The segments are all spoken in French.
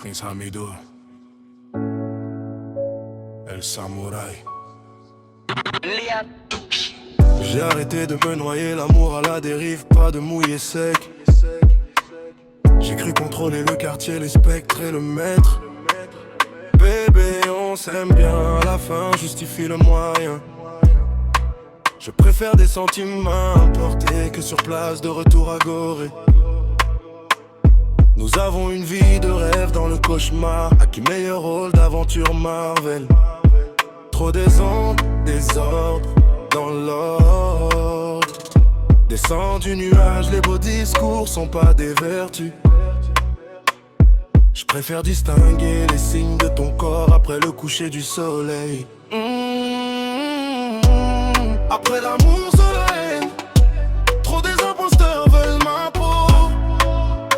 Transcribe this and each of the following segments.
Prince Hamidou, El Samouraï. J'ai arrêté de me noyer, l'amour à la dérive, pas de mouiller sec. J'ai cru contrôler le quartier, les spectres et le maître. Bébé, on s'aime bien, à la fin justifie le moyen. Je préfère des sentiments importés que sur place de retour à Gorée. Nous avons une vie de rêve dans le cauchemar. À qui meilleur rôle d'aventure Marvel. Trop désordre dans l'ordre. Descends du nuage, les beaux discours sont pas des vertus. Je préfère distinguer les signes de ton corps après le coucher du soleil. Après l'amour, c'est la haine. Trop des imposteurs veulent ma peau.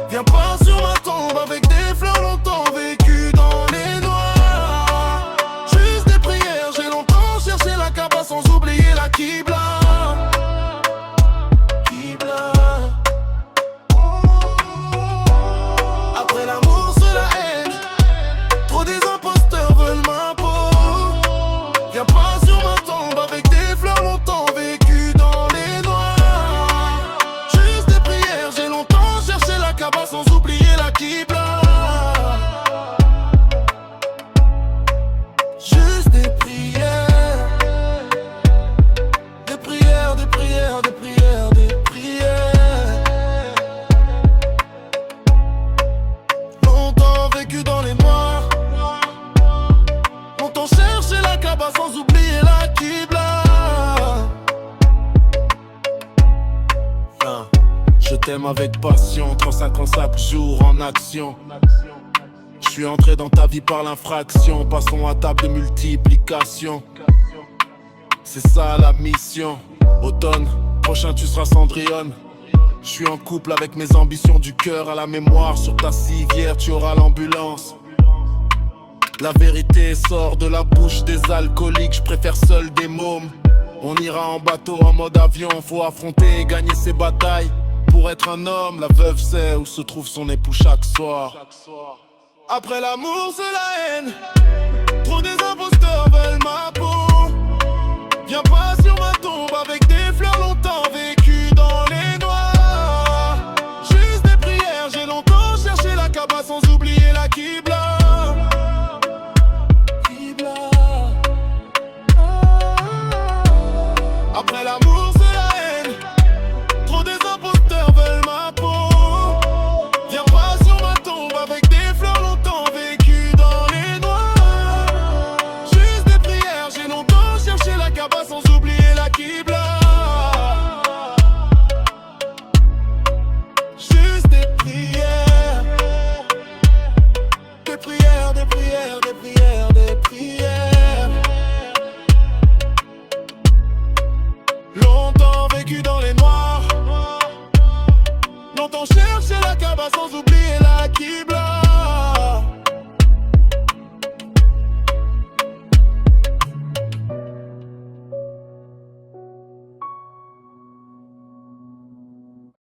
Viens pas sur ma tombe avec des fleurs longtemps vécues dans les noirs. Juste des prières, j'ai longtemps cherché la Kaaba sans oublier la Qibla. Après l'amour, c'est la haine. Trop des imposteurs veulent ma peau. Viens pas sur ma tombe avec des fleurs longtemps vécues dans les noirs. Juste des prières, j'ai longtemps cherché la Kaaba sans oublier la Qibla. Juste des prières. Des prières, des prières, des prières, des prières. Longtemps vécu dans les noirs. Longtemps cherché la Kaaba sans oublier la Qibla. Je t'aime avec passion, 35 ans chaque jour en action. Je suis entré dans ta vie par l'infraction. Passons à table de multiplication. C'est ça la mission. Automne prochain tu seras Cendrillon. Je suis en couple avec mes ambitions du cœur à la mémoire. Sur ta civière tu auras l'ambulance. La vérité sort de la bouche des alcooliques. Je préfère seul des mômes. On ira en bateau en mode avion. Faut affronter et gagner ses batailles. Pour être un homme, la veuve sait où se trouve son époux chaque soir. Après l'amour c'est la haine. Trop des imposteurs veulent ma peau. Viens pas sur ma tombe avec des fleurs longtemps vécues dans les noirs. Juste des prières, j'ai longtemps cherché la Kaaba sans oublier la Qibla. Après l'amour c'est la haine. Trop des imposteurs veulent ma peau. Viens pas sur ma tombe avec des fleurs longtemps vécues dans les noirs. Juste des prières, j'ai longtemps cherché la Kaaba sans oublier la Qibla.